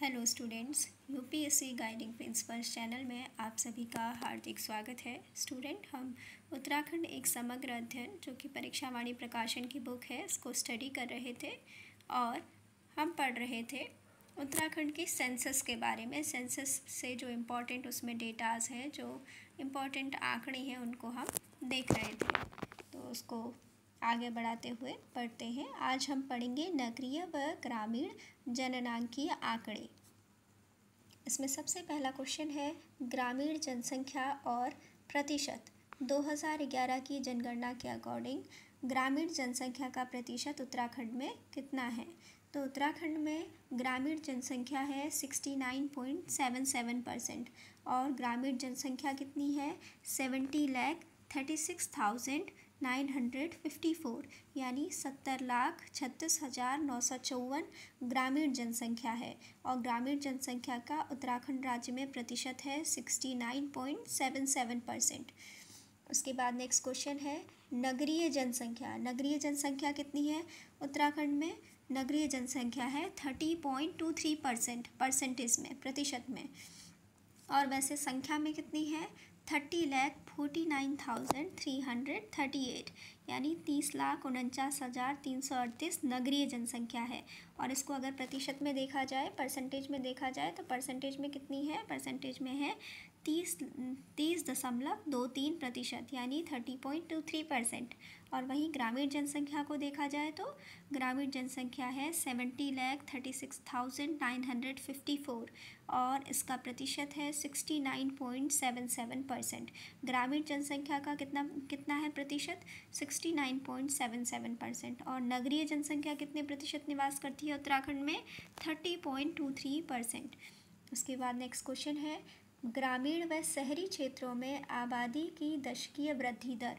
Hello students, UPSC guiding principles channel में आप सभी का हार्दिक स्वागत है। स्टूडेंट, हम उत्तराखंड एक समग्र अध्ययन जो कि परीक्षा वाणी प्रकाशन की बुक है, इसको स्टडी कर रहे थे और हम पढ़ रहे थे उत्तराखंड की सेंसस के बारे में। सेंसस से जो इम्पोर्टेंट उसमें डेटाज हैं, जो इम्पोर्टेंट आंकड़े हैं, उनको हम देख रहे थे। तो उसको आगे बढ़ाते हुए पढ़ते हैं। आज हम पढ़ेंगे नगरीय व ग्रामीण जननांकीय आंकड़े। इसमें सबसे पहला क्वेश्चन है ग्रामीण जनसंख्या और प्रतिशत। 2011 की जनगणना के अकॉर्डिंग ग्रामीण जनसंख्या का प्रतिशत उत्तराखंड में कितना है? तो उत्तराखंड में ग्रामीण जनसंख्या है 69.77% और ग्रामीण जनसंख्या कितनी है 70,36,954, यानी 70,36,954 ग्रामीण जनसंख्या है। और ग्रामीण जनसंख्या का उत्तराखंड राज्य में प्रतिशत है 69.77%। उसके बाद नेक्स्ट क्वेश्चन है नगरीय जनसंख्या। नगरीय जनसंख्या कितनी है उत्तराखंड में? नगरीय जनसंख्या है 30.23% परसेंटेज में, प्रतिशत में। और वैसे संख्या में कितनी है 30,49,338, यानी 30,49,338 नगरीय जनसंख्या है। और इसको अगर प्रतिशत में देखा जाए, परसेंटेज में देखा जाए, तो परसेंटेज में कितनी है? परसेंटेज में है 30.23%, यानी 30.23%। और वहीं ग्रामीण जनसंख्या को देखा जाए तो ग्रामीण जनसंख्या है 70,36,954 और इसका प्रतिशत है 69.77%। ग्रामीण जनसंख्या का कितना है प्रतिशत? 69.77%। और नगरीय जनसंख्या कितने प्रतिशत निवास करती है उत्तराखंड में? 30.23%। उसके बाद नेक्स्ट क्वेश्चन है ग्रामीण व शहरी क्षेत्रों में आबादी की दशकीय वृद्धि दर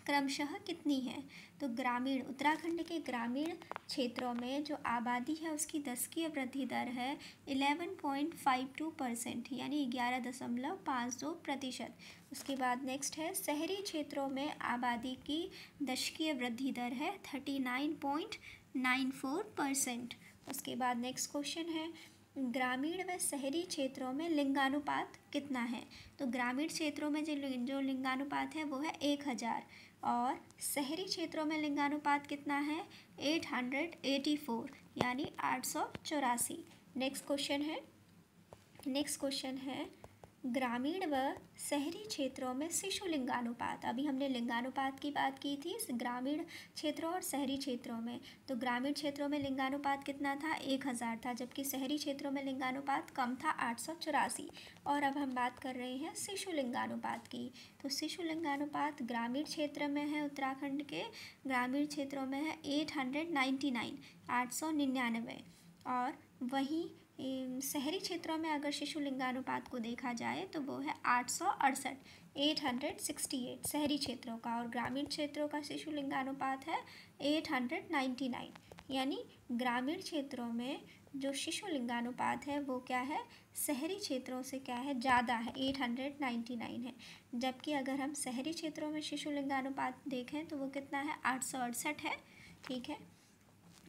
क्रमशः कितनी है? तो ग्रामीण उत्तराखंड के ग्रामीण क्षेत्रों में जो आबादी है उसकी दशकीय वृद्धि दर है 11.52%, यानी 11.52%। उसके बाद नेक्स्ट है शहरी क्षेत्रों में आबादी की दशकीय वृद्धि दर है 39.94%। उसके बाद नेक्स्ट क्वेश्चन है ग्रामीण व शहरी क्षेत्रों में लिंगानुपात कितना है? तो ग्रामीण क्षेत्रों में जो लिंगानुपात है वो है 1000 और शहरी क्षेत्रों में लिंगानुपात कितना है 884, यानी 884। नेक्स्ट क्वेश्चन है ग्रामीण व शहरी क्षेत्रों में शिशु लिंगानुपात। अभी हमने लिंगानुपात की बात की थी ग्रामीण क्षेत्रों और शहरी क्षेत्रों में। तो ग्रामीण क्षेत्रों में लिंगानुपात कितना था? 1000 था, जबकि शहरी क्षेत्रों में लिंगानुपात कम था 884। और अब हम बात कर रहे हैं शिशु लिंगानुपात की। तो शिशु लिंगानुपात ग्रामीण क्षेत्र में है उत्तराखंड के ग्रामीण क्षेत्रों में है 899 और वहीं शहरी क्षेत्रों में अगर शिशु लिंगानुपात को देखा जाए तो वो है 868 शहरी क्षेत्रों का। और ग्रामीण क्षेत्रों का शिशु लिंगानुपात है 899, यानी ग्रामीण क्षेत्रों में जो शिशु लिंगानुपात है वो क्या है शहरी क्षेत्रों से क्या है ज़्यादा है, 899 है। जबकि अगर हम शहरी क्षेत्रों में शिशु लिंगानुपात देखें तो वो कितना है 868 है। ठीक है।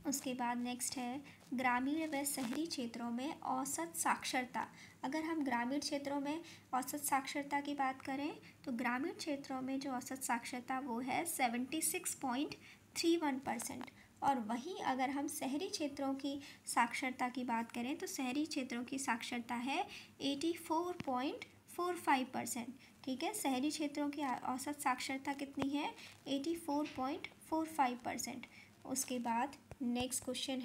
उसके बाद नेक्स्ट है ग्रामीण व शहरी क्षेत्रों में औसत साक्षरता। अगर हम ग्रामीण क्षेत्रों में औसत साक्षरता की बात करें तो ग्रामीण क्षेत्रों में जो औसत साक्षरता वो है 76.31%। और वहीं अगर हम शहरी क्षेत्रों की साक्षरता की बात करें तो शहरी क्षेत्रों की साक्षरता है 84.45%। ठीक है, शहरी क्षेत्रों की औसत साक्षरता कितनी है 84.45%। उसके बाद नेक्स्ट क्वेश्चन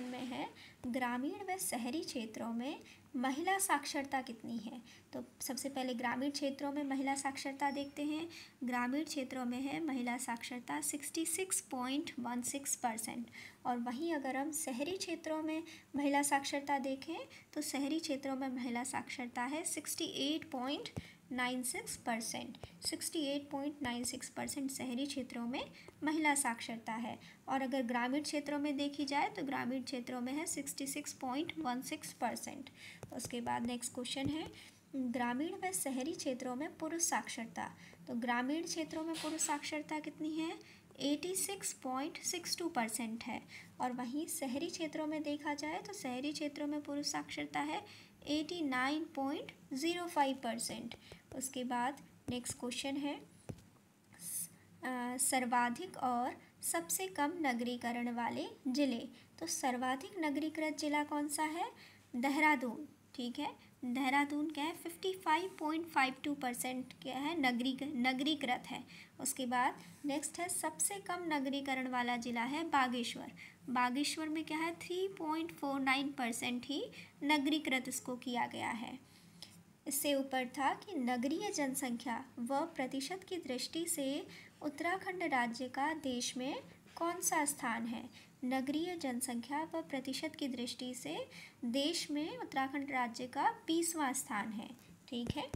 में है ग्रामीण व शहरी क्षेत्रों में महिला साक्षरता कितनी है? तो सबसे पहले ग्रामीण क्षेत्रों में महिला साक्षरता देखते हैं। ग्रामीण क्षेत्रों में है महिला साक्षरता 66.16%। और वहीं अगर हम शहरी क्षेत्रों में महिला साक्षरता देखें तो शहरी क्षेत्रों में महिला साक्षरता है 68.96% शहरी क्षेत्रों में महिला साक्षरता है। और अगर ग्रामीण क्षेत्रों में देखी जाए तो ग्रामीण क्षेत्रों में है 66.16%। उसके बाद नेक्स्ट क्वेश्चन है ग्रामीण व शहरी क्षेत्रों में पुरुष साक्षरता। तो ग्रामीण क्षेत्रों में पुरुष साक्षरता कितनी है 86.62% है। और वहीं शहरी क्षेत्रों में देखा जाए तो शहरी क्षेत्रों में पुरुष साक्षरता है 89.05%। उसके बाद नेक्स्ट क्वेश्चन है सर्वाधिक और सबसे कम नगरीकरण वाले जिले। तो सर्वाधिक नगरीकृत जिला कौन सा है? देहरादून। ठीक है, देहरादून क्या है 55.52% क्या है नगरीकृत है। उसके बाद नेक्स्ट है सबसे कम नगरीकरण वाला जिला है बागेश्वर। बागेश्वर में क्या है 3.49% ही नगरीकृत इसको किया गया है। इससे ऊपर था कि नगरीय जनसंख्या व प्रतिशत की दृष्टि से उत्तराखंड राज्य का देश में कौन सा स्थान है? नगरीय जनसंख्या व प्रतिशत की दृष्टि से देश में उत्तराखंड राज्य का 20वां स्थान है। ठीक है,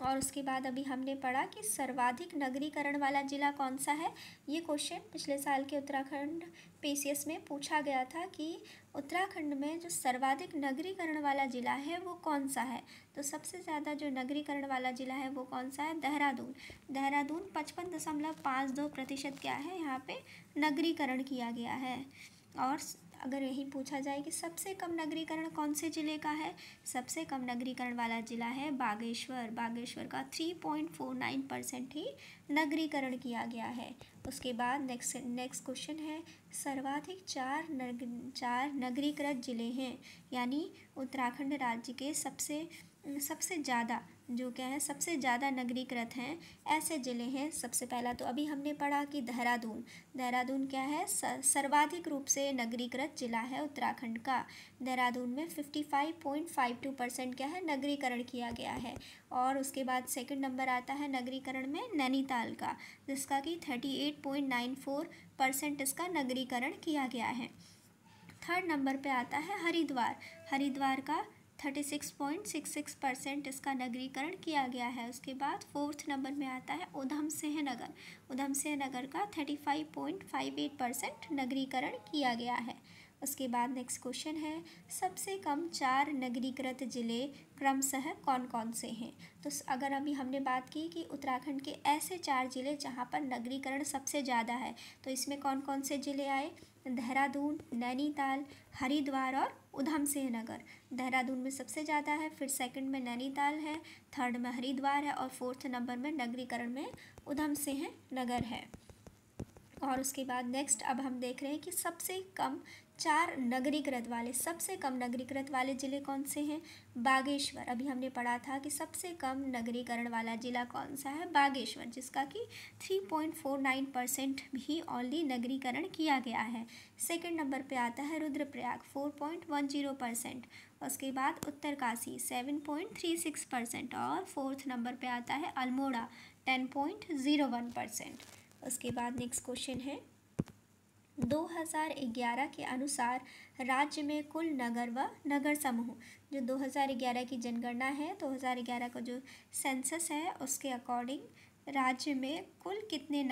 और उसके बाद अभी हमने पढ़ा कि सर्वाधिक नगरीकरण वाला जिला कौन सा है। ये क्वेश्चन पिछले साल के उत्तराखंड PCS में पूछा गया था कि उत्तराखंड में जो सर्वाधिक नगरीकरण वाला जिला है वो कौन सा है। तो सबसे ज़्यादा जो नगरीकरण वाला जिला है वो कौन सा है? देहरादून। देहरादून 55.52% क्या है यहाँ पे नगरीकरण किया गया है। और अगर यही पूछा जाए कि सबसे कम नगरीकरण कौन से ज़िले का है, सबसे कम नगरीकरण वाला ज़िला है बागेश्वर। बागेश्वर का 3.49% ही नगरीकरण किया गया है। उसके बाद नेक्स्ट क्वेश्चन है सर्वाधिक चार नगरीकृत ज़िले हैं, यानी उत्तराखंड राज्य के सबसे ज़्यादा जो क्या है सबसे ज़्यादा नगरीकृत हैं ऐसे ज़िले हैं। सबसे पहला तो अभी हमने पढ़ा कि देहरादून क्या है सर्वाधिक रूप से नगरीकृत जिला है उत्तराखंड का। देहरादून में 55.52% क्या है नगरीकरण किया गया है। और उसके बाद सेकंड नंबर आता है नगरीकरण में नैनीताल का, जिसका कि 38.94% इसका नगरीकरण किया गया है। थर्ड नंबर पे आता है हरिद्वार का 36.66% इसका नगरीकरण किया गया है। उसके बाद फोर्थ नंबर में आता है उधमसिंह नगर का 35.58% नगरीकरण किया गया है। उसके बाद नेक्स्ट क्वेश्चन है सबसे कम 4 नगरीकृत जिले क्रमशः कौन कौन से हैं। तो अगर अभी हमने बात की कि उत्तराखंड के ऐसे 4 जिले जहाँ पर नगरीकरण सबसे ज़्यादा है, तो इसमें कौन कौन से जिले आए? देहरादून, नैनीताल, हरिद्वार और उधमसिंह नगर। देहरादून में सबसे ज़्यादा है, फिर सेकंड में नैनीताल है, थर्ड में हरिद्वार है और फोर्थ नंबर में नगरीकरण में उधमसिंह नगर है। और उसके बाद नेक्स्ट अब हम देख रहे हैं कि सबसे कम नगरीकृत वाले ज़िले कौन से हैं? बागेश्वर। अभी हमने पढ़ा था कि सबसे कम नगरीकरण वाला ज़िला कौन सा है? बागेश्वर, जिसका कि 3.49% भी ओनली नगरीकरण किया गया है। सेकंड नंबर पे आता है रुद्रप्रयाग 4.10%। उसके बाद उत्तरकाशी 7.36% और फोर्थ नंबर पे आता है अल्मोड़ा 10.01%। उसके बाद नेक्स्ट क्वेश्चन है 2011 के अनुसार राज्य में कुल नगर व नगर समूह, जो 2011 की जनगणना है, 2011 का जो सेंसस है उसके अकॉर्डिंग राज्य में कुल कितने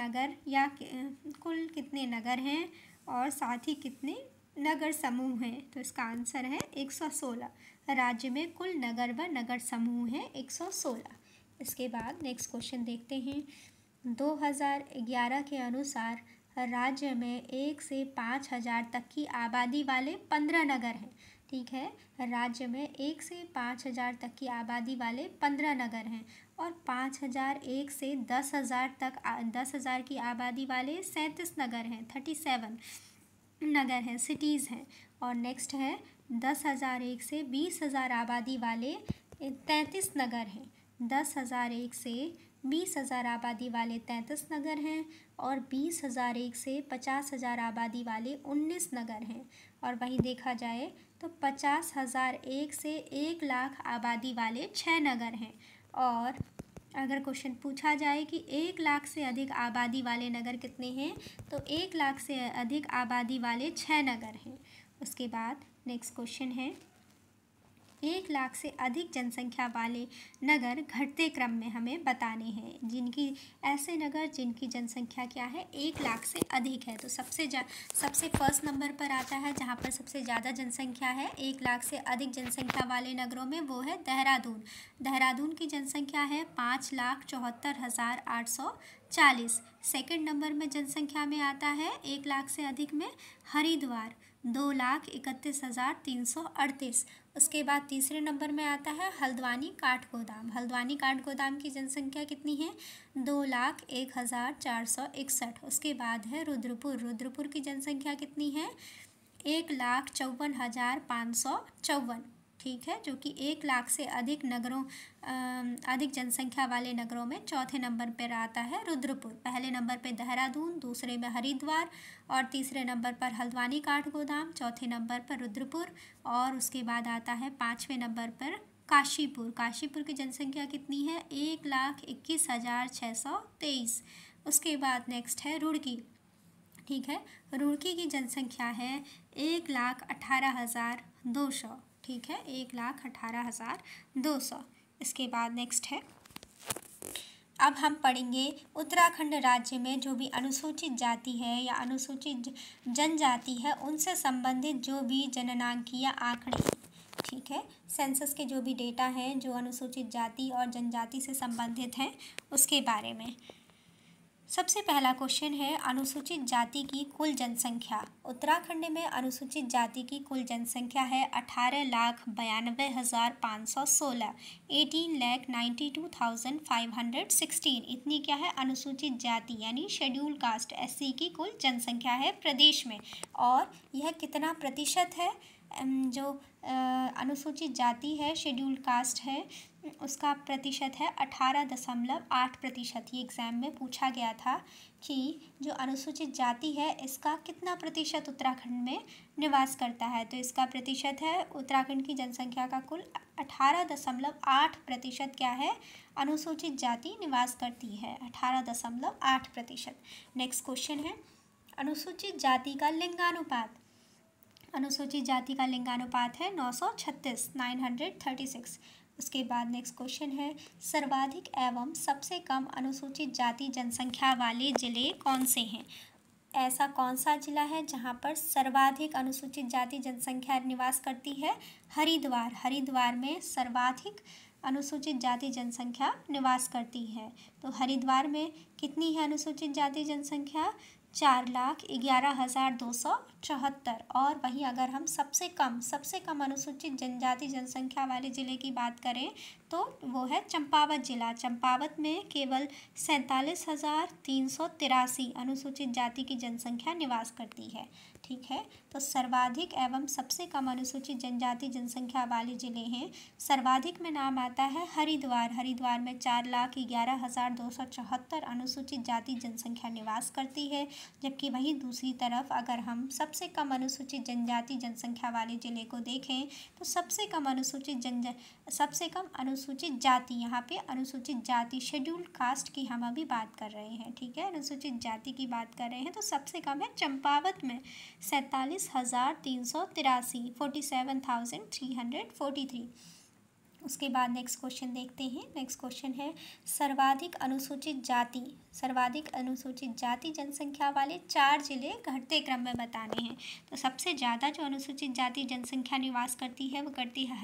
नगर हैं और साथ ही कितने नगर समूह हैं। तो इसका आंसर है 116। राज्य में कुल नगर व नगर समूह हैं 116। इसके बाद नेक्स्ट क्वेश्चन देखते हैं 2011 के अनुसार राज्य में 1 से 5,000 तक की आबादी वाले 15 नगर हैं। ठीक है, राज्य में 1 से 5,000 तक की आबादी वाले 15 नगर हैं और 5,001 से 10,000 की आबादी वाले 37 नगर हैं, 37 नगर हैं, सिटीज़ हैं। और नेक्स्ट है 10,001 से 20,000 आबादी वाले 33 नगर हैं। 10,001 से 20,000 आबादी वाले 33 नगर हैं और 20,001 से 50,000 आबादी वाले 19 नगर हैं। और वहीं देखा जाए तो 50,001 से 1 लाख आबादी वाले 6 नगर हैं। और अगर क्वेश्चन पूछा जाए कि 1 लाख से अधिक आबादी वाले नगर कितने हैं, तो 1 लाख से अधिक आबादी वाले 6 नगर हैं। उसके बाद नेक्स्ट क्वेश्चन है 1 लाख से अधिक जनसंख्या वाले नगर घटते क्रम में हमें बताने हैं। ऐसे नगर जिनकी जनसंख्या क्या है 1 लाख से अधिक है। तो सबसे फर्स्ट नंबर पर आता है जहाँ पर सबसे ज़्यादा जनसंख्या है 1 लाख से अधिक जनसंख्या वाले नगरों में, वो है देहरादून। देहरादून की जनसंख्या है 5,74,800 40। सेकंड नंबर में जनसंख्या में आता है 1 लाख से अधिक में हरिद्वार 2,31,338। उसके बाद तीसरे नंबर में आता है हल्द्वानी काठगोदाम। हल्द्वानी काठगोदाम की जनसंख्या कितनी है? 2,01,461। उसके बाद है रुद्रपुर। रुद्रपुर की जनसंख्या कितनी है? 1,54,554। ठीक है, जो कि 1 लाख से अधिक नगरों अधिक जनसंख्या वाले नगरों में चौथे नंबर पर आता है रुद्रपुर। पहले नंबर पे देहरादून, दूसरे में हरिद्वार और तीसरे नंबर पर हल्द्वानी काठगोदाम, चौथे नंबर पर रुद्रपुर और उसके बाद आता है 5वें नंबर पर काशीपुर। काशीपुर की जनसंख्या कितनी है? 1,21,623। उसके बाद नेक्स्ट है रुड़की। ठीक है, रुड़की की जनसंख्या है 1,18,200। ठीक है, 1,18,200। इसके बाद नेक्स्ट है, अब हम पढ़ेंगे उत्तराखंड राज्य में जो भी अनुसूचित जाति है या अनुसूचित जनजाति है उनसे संबंधित जो भी जननांकीय आंकड़े, ठीक है, सेंसस के जो भी डेटा हैं जो अनुसूचित जाति और जनजाति से संबंधित हैं उसके बारे में। सबसे पहला क्वेश्चन है अनुसूचित जाति की कुल जनसंख्या। उत्तराखंड में अनुसूचित जाति की कुल जनसंख्या है 18,92,516, 18,92,516। इतनी क्या है? अनुसूचित जाति यानी शेड्यूल कास्ट SC की कुल जनसंख्या है प्रदेश में। और यह कितना प्रतिशत है? जो अनुसूचित जाति है, शेड्यूल कास्ट है, उसका प्रतिशत है 18.8%। ये एग्ज़ाम में पूछा गया था कि जो अनुसूचित जाति है इसका कितना प्रतिशत उत्तराखंड में निवास करता है। तो इसका प्रतिशत है उत्तराखंड की जनसंख्या का कुल 18.8% क्या है? अनुसूचित जाति निवास करती है, 18.8%। नेक्स्ट क्वेश्चन है अनुसूचित जाति का लिंगानुपात। अनुसूचित जाति का लिंगानुपात है 936, 936। उसके बाद नेक्स्ट क्वेश्चन है सर्वाधिक एवं सबसे कम अनुसूचित जाति जनसंख्या वाले ज़िले कौन से हैं? ऐसा कौन सा जिला है जहां पर सर्वाधिक अनुसूचित जाति जनसंख्या निवास करती है? हरिद्वार। हरिद्वार में सर्वाधिक अनुसूचित जाति जनसंख्या निवास करती है। तो हरिद्वार में कितनी है अनुसूचित जाति जनसंख्या? 4,11,274। और वहीं अगर हम सबसे कम अनुसूचित जनजाति जनसंख्या वाले ज़िले की बात करें तो वो है चंपावत जिला। चंपावत में केवल 47,383 अनुसूचित जाति की जनसंख्या निवास करती है। ठीक है, तो सर्वाधिक एवं सबसे कम अनुसूचित जनजाति जनसंख्या वाले ज़िले हैं। सर्वाधिक में नाम आता है हरिद्वार। हरिद्वार में 4,11,274 अनुसूचित जाति जनसंख्या निवास करती है। जबकि वहीं दूसरी तरफ अगर हम सबसे कम अनुसूचित जनजाति जनसंख्या वाले ज़िले को देखें तो सबसे कम अनुसूचित जाति, यहाँ पे अनुसूचित जाति शेड्यूल्ड कास्ट की हम अभी बात कर रहे हैं। ठीक है, अनुसूचित जाति की बात कर रहे हैं तो सबसे कम है चंपावत में 47,383, 47,343। उसके बाद नेक्स्ट क्वेश्चन देखते हैं। नेक्स्ट क्वेश्चन है सर्वाधिक अनुसूचित जाति जनसंख्या वाले 4 जिले घटते क्रम में बताने हैं। तो सबसे ज़्यादा जो अनुसूचित जाति जनसंख्या निवास करती है वो करती है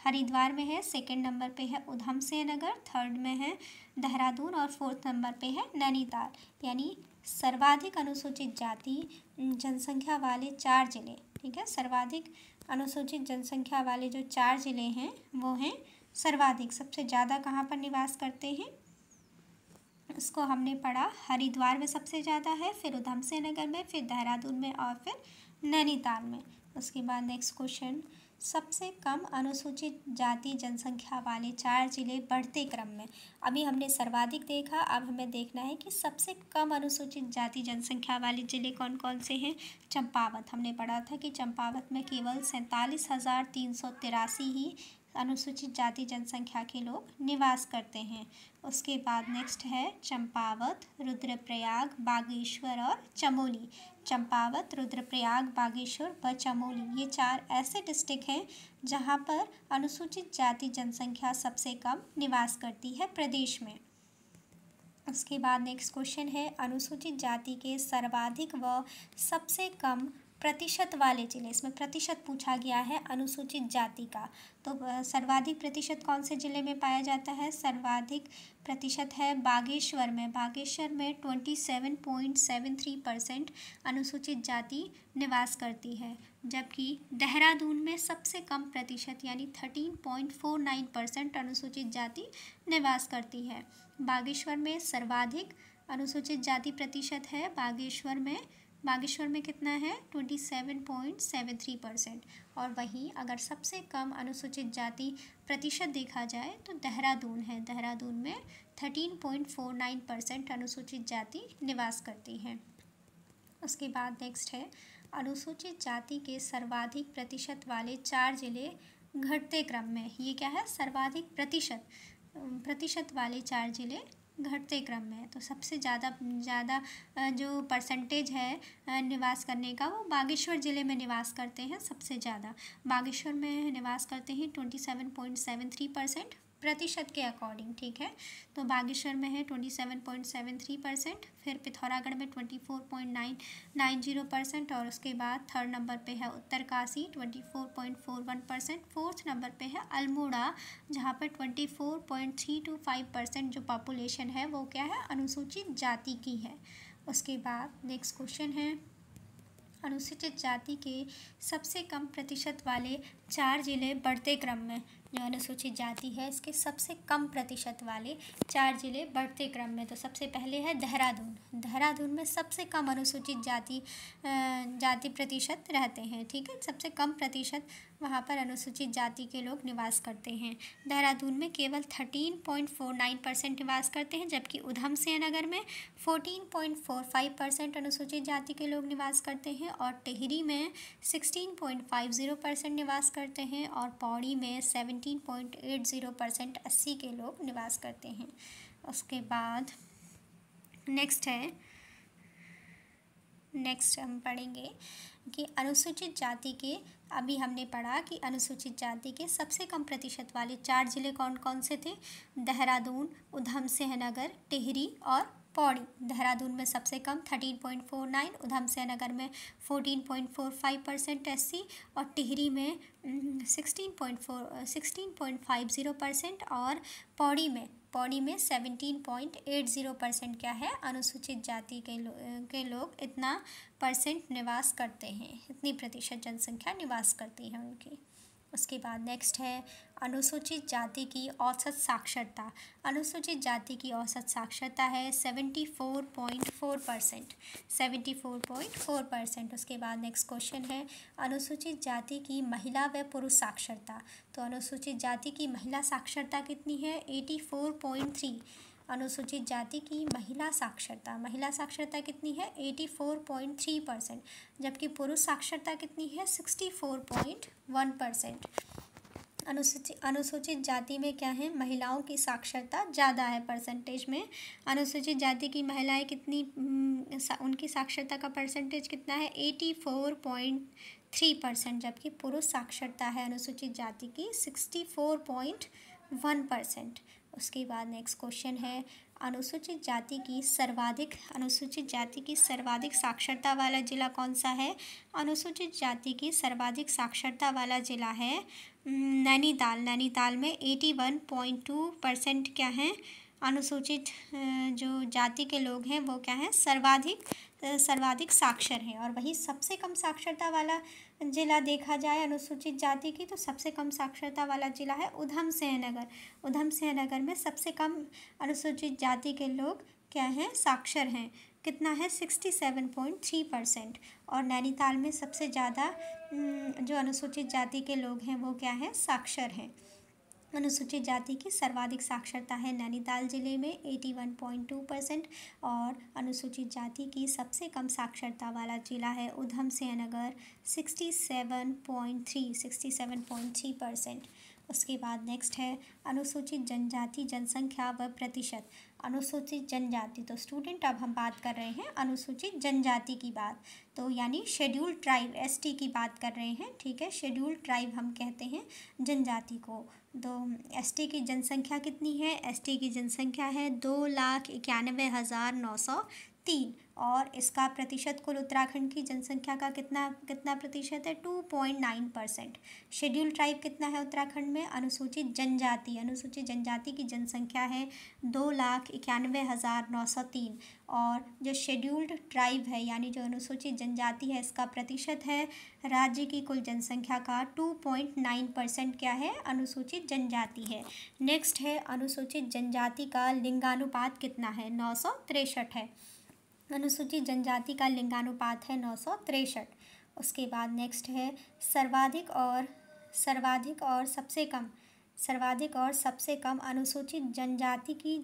हरिद्वार में है। सेकंड नंबर पे है उधम सिंह नगर, थर्ड में है देहरादून और फोर्थ नंबर पे है नैनीताल। यानी सर्वाधिक अनुसूचित जाति जनसंख्या वाले 4 जिले, ठीक है, सर्वाधिक अनुसूचित जनसंख्या वाले जो 4 जिले हैं वो हैं सर्वाधिक, सबसे ज़्यादा कहाँ पर निवास करते हैं इसको हमने पढ़ा। हरिद्वार में सबसे ज़्यादा है, फिर उधम सिंह नगर में, फिर देहरादून में और फिर नैनीताल में। उसके बाद नेक्स्ट क्वेश्चन सबसे कम अनुसूचित जाति जनसंख्या वाले 4 जिले बढ़ते क्रम में। अभी हमने सर्वाधिक देखा, अब हमें देखना है कि सबसे कम अनुसूचित जाति जनसंख्या वाले ज़िले कौन कौन से हैं। चंपावत, हमने पढ़ा था कि चंपावत में केवल 47,383 ही अनुसूचित जाति जनसंख्या के लोग निवास करते हैं। उसके बाद नेक्स्ट है चंपावत, रुद्रप्रयाग, बागेश्वर और चमोली। चंपावत, रुद्रप्रयाग, बागेश्वर व चमोली ये 4 ऐसे डिस्ट्रिक्ट हैं जहां पर अनुसूचित जाति जनसंख्या सबसे कम निवास करती है प्रदेश में। उसके बाद नेक्स्ट क्वेश्चन है अनुसूचित जाति के सर्वाधिक व सबसे कम प्रतिशत वाले जिले, इसमें प्रतिशत पूछा गया है अनुसूचित जाति का। तो सर्वाधिक प्रतिशत कौन से जिले में पाया जाता है? सर्वाधिक प्रतिशत है बागेश्वर में। बागेश्वर में 27.73% अनुसूचित जाति निवास करती है, जबकि देहरादून में सबसे कम प्रतिशत यानी 13.49% अनुसूचित जाति निवास करती है। बागेश्वर में सर्वाधिक अनुसूचित जाति प्रतिशत है। बागेश्वर में कितना है? 27.73%। और वहीं अगर सबसे कम अनुसूचित जाति प्रतिशत देखा जाए तो देहरादून है। देहरादून में 13.49% अनुसूचित जाति निवास करती है। उसके बाद नेक्स्ट है अनुसूचित जाति के सर्वाधिक प्रतिशत वाले 4 जिले घटते क्रम में। ये क्या है? सर्वाधिक प्रतिशत वाले 4 जिले घटते क्रम में। तो सबसे ज़्यादा जो परसेंटेज है निवास करने का, वो बागेश्वर ज़िले में निवास करते हैं। सबसे ज़्यादा बागेश्वर में निवास करते हैं 27.73% प्रतिशत के अकॉर्डिंग, ठीक है। तो बागेश्वर में है 27.73%, फिर पिथौरागढ़ में 24.90%, और उसके बाद थर्ड नंबर पे है उत्तरकाशी 24.41%, फोर्थ नंबर पे है अल्मोड़ा जहाँ पर 24.325% जो पॉपुलेशन है वो क्या है? अनुसूचित जाति की है। उसके बाद नेक्स्ट क्वेश्चन है अनुसूचित जाति के सबसे कम प्रतिशत वाले 4 जिले बढ़ते क्रम में। जो अनुसूचित जाति है इसके सबसे कम प्रतिशत वाले 4 जिले बढ़ते क्रम में। तो सबसे पहले है देहरादून। देहरादून में सबसे कम अनुसूचित जाति प्रतिशत रहते हैं, ठीक है। सबसे कम प्रतिशत वहाँ पर अनुसूचित जाति के लोग निवास करते हैं। देहरादून में केवल 13.49% निवास करते हैं, जबकि उधम सिंह नगर में 14.45% अनुसूचित जाति के लोग निवास करते हैं, और टिहरी में 16.50% निवास करते हैं, और पौड़ी में 17.80% 80 के लोग निवास करते हैं। उसके बाद नेक्स्ट हम पढ़ेंगे कि अनुसूचित जाति के, अभी हमने पढ़ा कि अनुसूचित जाति के सबसे कम प्रतिशत वाले 4 जिले कौन कौन से थे? देहरादून, उधम सिंह नगर, टिहरी और पौड़ी। देहरादून में सबसे कम 13.49, उधम सिंह नगर में 14.45% SC, और टिहरी में 16.50%, और पौड़ी में 17.80% क्या है? अनुसूचित जाति के लोग इतना परसेंट निवास करते हैं, इतनी प्रतिशत जनसंख्या निवास करती है उनकी। उसके बाद नेक्स्ट है अनुसूचित जाति की औसत साक्षरता। अनुसूचित जाति की औसत साक्षरता है 74.4%। 74.4%। उसके बाद नेक्स्ट क्वेश्चन है अनुसूचित जाति की महिला व पुरुष साक्षरता। तो अनुसूचित जाति की महिला साक्षरता कितनी है? 84.3। अनुसूचित जाति की महिला साक्षरता कितनी है? 84.3%, जबकि पुरुष साक्षरता कितनी है? 64.1%। अनुसूचित जाति में क्या है? महिलाओं की साक्षरता ज़्यादा है परसेंटेज में। अनुसूचित जाति की महिलाएं कितनी, उनकी साक्षरता का परसेंटेज कितना है? 84.3%, जबकि पुरुष साक्षरता है अनुसूचित जाति की 64.1%। उसके बाद नेक्स्ट क्वेश्चन है अनुसूचित जाति की सर्वाधिक साक्षरता वाला जिला कौन सा है? अनुसूचित जाति की सर्वाधिक साक्षरता वाला जिला है नैनीताल। नैनीताल में 81.2% क्या है? अनुसूचित जो जाति के लोग हैं वो क्या है? सर्वाधिक साक्षर हैं। और वही सबसे कम साक्षरता वाला जिला देखा जाए अनुसूचित जाति की, तो सबसे कम साक्षरता वाला जिला है उधम सिंह नगर। उधम सिंह नगर में सबसे कम अनुसूचित जाति के लोग क्या हैं? साक्षर हैं। कितना है? 67.3%। और नैनीताल में सबसे ज़्यादा जो अनुसूचित जाति के लोग हैं वो क्या है? साक्षर हैं। अनुसूचित जाति की सर्वाधिक साक्षरता है नैनीताल जिले में 81.2%, और अनुसूचित जाति की सबसे कम साक्षरता वाला जिला है उधम सिंह नगर 67.3%। उसके बाद नेक्स्ट है अनुसूचित जनजाति जनसंख्या व प्रतिशत। अनुसूचित जनजाति, तो स्टूडेंट अब हम बात कर रहे हैं अनुसूचित जनजाति की बात, तो यानी शेड्यूल्ड ट्राइब ST की बात कर रहे हैं, ठीक है। शेड्यूल्ड ट्राइब हम कहते हैं जनजाति को। तो ST की जनसंख्या कितनी है? ST की जनसंख्या है 2,91,903। और इसका प्रतिशत कुल उत्तराखंड की जनसंख्या का कितना कितना प्रतिशत है? 2.9%। शेड्यूल ट्राइब कितना है उत्तराखंड में? अनुसूचित जनजाति की जनसंख्या है 2,91,903। और जो शेड्यूल्ड ट्राइब है यानी जो अनुसूचित जनजाति है, इसका प्रतिशत है राज्य की कुल जनसंख्या का 2.9% क्या है? अनुसूचित जनजाति है। नेक्स्ट है अनुसूचित जनजाति का लिंगानुपात कितना है? 963 है। अनुसूचित जनजाति का लिंगानुपात है 963। उसके बाद नेक्स्ट है सर्वाधिक और सबसे कम अनुसूचित जनजाति की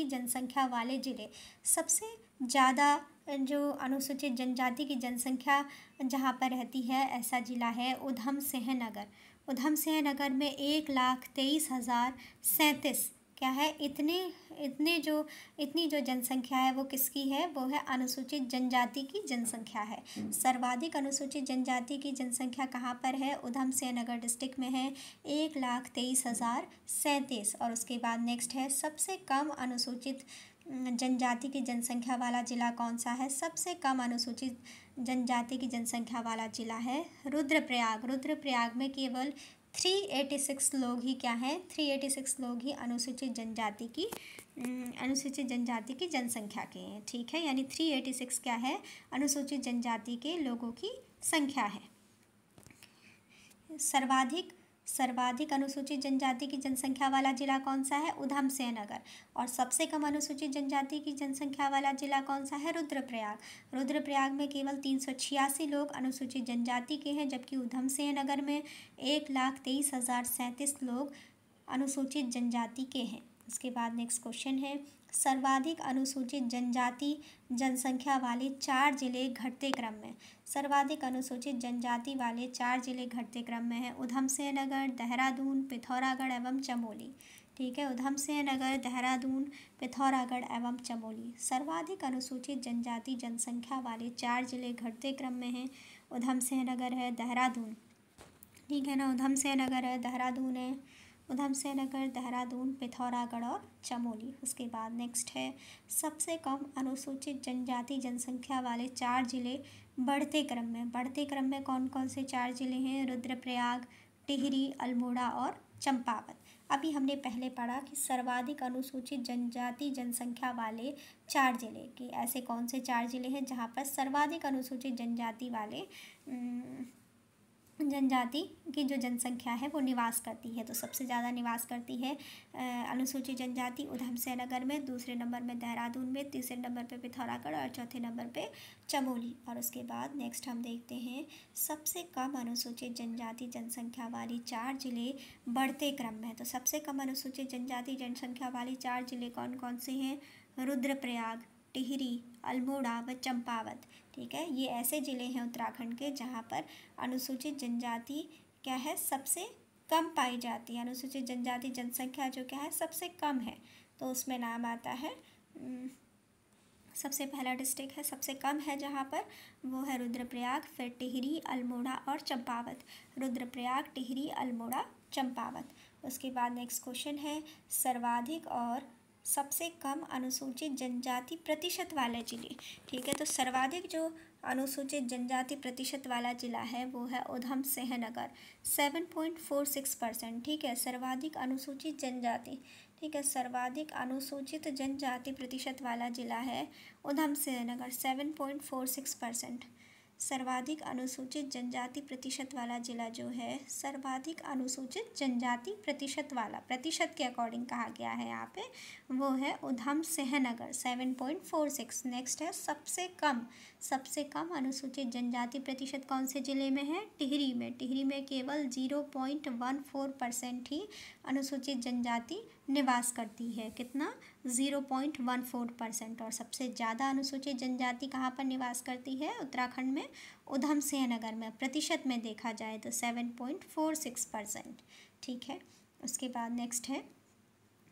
जनसंख्या वाले जिले। सबसे ज़्यादा जो अनुसूचित जनजाति की जनसंख्या जहाँ पर रहती है, ऐसा जिला है उधम सिंह नगर। उधम सिंह नगर में 1,23,037 क्या है? इतनी जो जनसंख्या है वो किसकी है? वो है अनुसूचित जनजाति की जनसंख्या है। सर्वाधिक अनुसूचित जनजाति की जनसंख्या कहाँ पर है? उधम सिंह नगर डिस्ट्रिक्ट में है 1,23,037। और उसके बाद नेक्स्ट है सबसे कम अनुसूचित जनजाति की जनसंख्या वाला जिला कौन सा है? सबसे कम अनुसूचित जनजाति की जनसंख्या वाला जिला है रुद्रप्रयाग। रुद्रप्रयाग में केवल 386 लोग ही क्या हैं? 386 लोग ही अनुसूचित जनजाति की जनसंख्या के हैं। ठीक है, यानी 386 क्या है? अनुसूचित जनजाति के लोगों की संख्या है। सर्वाधिक अनुसूचित जनजाति की जनसंख्या वाला जिला कौन सा है? उधम सिंह नगर। और सबसे कम अनुसूचित जनजाति की जनसंख्या वाला जिला कौन सा है? रुद्रप्रयाग। रुद्रप्रयाग में केवल 386 लोग अनुसूचित जनजाति के हैं, जबकि उधम सिंह नगर में 1,23,037 लोग अनुसूचित जनजाति के हैं। उसके बाद नेक्स्ट क्वेश्चन है सर्वाधिक अनुसूचित जनजाति जनसंख्या वाले 4 जिले घटते क्रम में। सर्वाधिक अनुसूचित जनजाति वाले 4 जिले घटते क्रम में है उधम सिंह नगर, देहरादून, पिथौरागढ़ एवं चमोली। ठीक है, उधम सिंह नगर, देहरादून, पिथौरागढ़ एवं चमोली। सर्वाधिक अनुसूचित जनजाति जनसंख्या वाले 4 जिले घटते क्रम में हैं उधम सिंह नगर है, देहरादून। ठीक है ना, उधम सिंह नगर है, देहरादून है, उधम सिंह नगर, देहरादून, पिथौरागढ़ और चमोली। उसके बाद नेक्स्ट है सबसे कम अनुसूचित जनजाति जनसंख्या वाले 4 जिले बढ़ते क्रम में कौन कौन से 4 जिले हैं? रुद्रप्रयाग, टिहरी, अल्मोड़ा और चंपावत। अभी हमने पहले पढ़ा कि सर्वाधिक अनुसूचित जनजाति जनसंख्या वाले 4 जिले कि ऐसे कौन से 4 जिले हैं जहाँ पर सर्वाधिक अनुसूचित जनजाति वाले जनजाति की जो जनसंख्या है वो निवास करती है। तो सबसे ज़्यादा निवास करती है अनुसूचित जनजाति उधम सिंह नगर में, दूसरे नंबर में देहरादून में, तीसरे नंबर पे पिथौरागढ़ और चौथे नंबर पे चमोली। और उसके बाद नेक्स्ट हम देखते हैं सबसे कम अनुसूचित जनजाति जनसंख्या वाली 4 जिले बढ़ते क्रम में। तो सबसे कम अनुसूचित जनजाति जनसंख्या वाली 4 जिले कौन कौन से हैं? रुद्रप्रयाग, टिहरी, अल्मोड़ा व चंपावत। ठीक है, ये ऐसे ज़िले हैं उत्तराखंड के जहाँ पर अनुसूचित जनजाति क्या है? सबसे कम पाई जाती है। अनुसूचित जनजाति जनसंख्या जो क्या है? सबसे कम है। तो उसमें नाम आता है सबसे पहला डिस्ट्रिक्ट है सबसे कम है जहाँ पर, वो है रुद्रप्रयाग, फिर टिहरी, अल्मोड़ा और चंपावत। रुद्रप्रयाग, टिहरी, अल्मोड़ा, चंपावत। उसके बाद नेक्स्ट क्वेश्चन है सर्वाधिक और सबसे कम अनुसूचित जनजाति प्रतिशत वाले जिले। ठीक है, तो सर्वाधिक जो अनुसूचित जनजाति प्रतिशत वाला जिला है वो है उधम सिंह नगर 7.46%। ठीक है, सर्वाधिक अनुसूचित जनजाति, ठीक है, सर्वाधिक अनुसूचित जनजाति प्रतिशत वाला जिला है उधम सिंह नगर 7.46%। सर्वाधिक अनुसूचित जनजाति प्रतिशत वाला जिला जो है, सर्वाधिक अनुसूचित जनजाति प्रतिशत वाला, प्रतिशत के अकॉर्डिंग कहा गया है यहाँ पे, वो है उधम सिंह नगर 7.46। नेक्स्ट है सबसे कम अनुसूचित जनजाति प्रतिशत कौन से ज़िले में है? टिहरी में। टिहरी में केवल 0.14% ही अनुसूचित जनजाति निवास करती है। कितना? 0.14%। और सबसे ज़्यादा अनुसूचित जनजाति कहाँ पर निवास करती है उत्तराखंड में? उधम सिंह नगर में। प्रतिशत में देखा जाए तो 7.46%। ठीक है, उसके बाद नेक्स्ट है,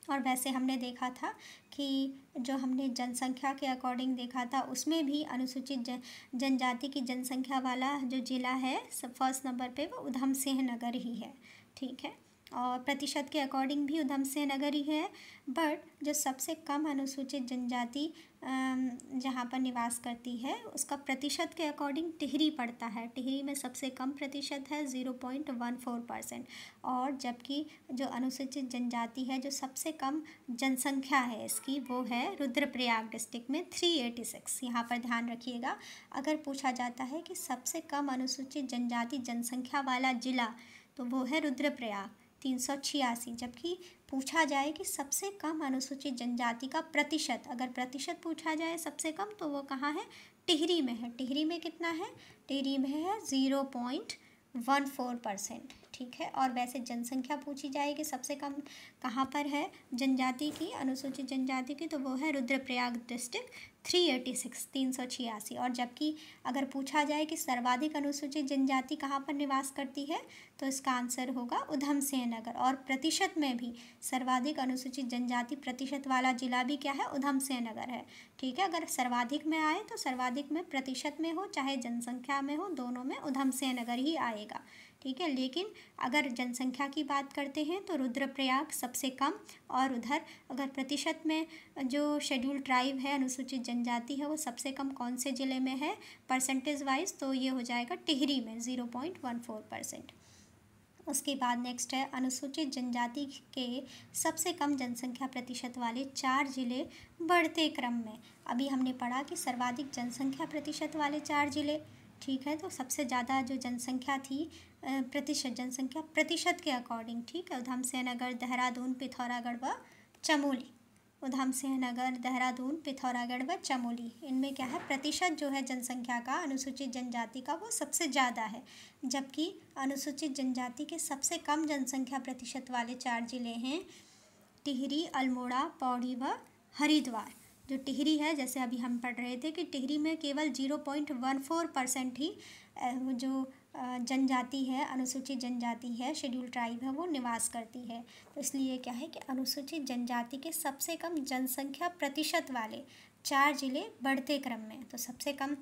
और वैसे हमने देखा था कि जो हमने जनसंख्या के अकॉर्डिंग देखा था उसमें भी अनुसूचित जनजाति की जनसंख्या वाला जो ज़िला है सब फर्स्ट नंबर पे वो उधम सिंह नगर ही है। ठीक है, और प्रतिशत के अकॉर्डिंग भी उधम सिंह नगर ही है। बट जो सबसे कम अनुसूचित जनजाति जहाँ पर निवास करती है उसका प्रतिशत के अकॉर्डिंग टिहरी पड़ता है। टिहरी में सबसे कम प्रतिशत है 0.14%। और जबकि जो अनुसूचित जनजाति है, जो सबसे कम जनसंख्या है इसकी, वो है रुद्रप्रयाग डिस्ट्रिक्ट में 386। यहाँ पर ध्यान रखिएगा, अगर पूछा जाता है कि सबसे कम अनुसूचित जनजाति जनसंख्या वाला जिला, तो वो है रुद्रप्रयाग 386। जबकि पूछा जाए कि सबसे कम अनुसूचित जनजाति का प्रतिशत, अगर प्रतिशत पूछा जाए सबसे कम, तो वो कहाँ है? टिहरी में है। टिहरी में कितना है? टिहरी में है 0.14%। ठीक है। और वैसे जनसंख्या पूछी जाए कि सबसे कम कहाँ पर है जनजाति की, अनुसूचित जनजाति की, तो वो है रुद्रप्रयाग डिस्ट्रिक्ट 386। और जबकि अगर पूछा जाए कि सर्वाधिक अनुसूचित जनजाति कहाँ पर निवास करती है, तो इसका आंसर होगा उधम सिंह नगर। और प्रतिशत में भी सर्वाधिक अनुसूचित जनजाति प्रतिशत वाला जिला भी क्या है? उधम सिंह नगर है। ठीक है। अगर सर्वाधिक में आए तो सर्वाधिक में प्रतिशत में हो चाहे जनसंख्या में हो, दोनों में उधम सिंह नगर ही आएगा। ठीक है। लेकिन अगर जनसंख्या की बात करते हैं तो रुद्रप्रयाग सबसे कम, और उधर अगर प्रतिशत में जो शेड्यूल ट्राइब है, अनुसूचित जनजाति है, वो सबसे कम कौन से ज़िले में है परसेंटेज वाइज, तो ये हो जाएगा टिहरी में 0.14%। उसके बाद नेक्स्ट है अनुसूचित जनजाति के सबसे कम जनसंख्या प्रतिशत वाले 4 जिले बढ़ते क्रम में। अभी हमने पढ़ा कि सर्वाधिक जनसंख्या प्रतिशत वाले 4 जिले, ठीक है, तो सबसे ज़्यादा जो जनसंख्या थी प्रतिशत, जनसंख्या प्रतिशत के अकॉर्डिंग, ठीक है, उधम सिंह नगर, देहरादून, पिथौरागढ़ व चमोली। उधम सिंह नगर, देहरादून, पिथौरागढ़ व चमोली, इनमें क्या है? प्रतिशत जो है जनसंख्या का अनुसूचित जनजाति का वो सबसे ज़्यादा है। जबकि अनुसूचित जनजाति के सबसे कम जनसंख्या प्रतिशत वाले 4 जिले हैं टिहरी, अल्मोड़ा, पौड़ी व हरिद्वार। जो टिहरी है, जैसे अभी हम पढ़ रहे थे कि टिहरी में केवल 0.14% ही जो जनजाति है, अनुसूचित जनजाति है, शेड्यूल ट्राइब है, वो निवास करती है। तो इसलिए क्या है कि अनुसूचित जनजाति के सबसे कम जनसंख्या प्रतिशत वाले 4 जिले बढ़ते क्रम में, तो सबसे कम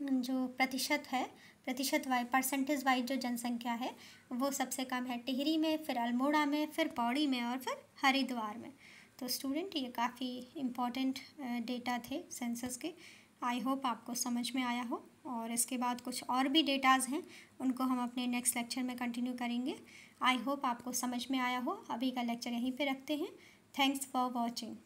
जो प्रतिशत है, प्रतिशत वाइज, परसेंटेज वाइज जो जनसंख्या है, वो सबसे कम है टिहरी में, फिर अल्मोड़ा में, फिर पौड़ी में और फिर हरिद्वार में। तो स्टूडेंट, ये काफ़ी इम्पॉर्टेंट डेटा थे सेंसस के। आई होप आपको समझ में आया हो, और इसके बाद कुछ और भी डेटाज़ हैं, उनको हम अपने नेक्स्ट लेक्चर में कंटिन्यू करेंगे। आई होप आपको समझ में आया हो। अभी का लेक्चर यहीं पे रखते हैं। Thanks for watching.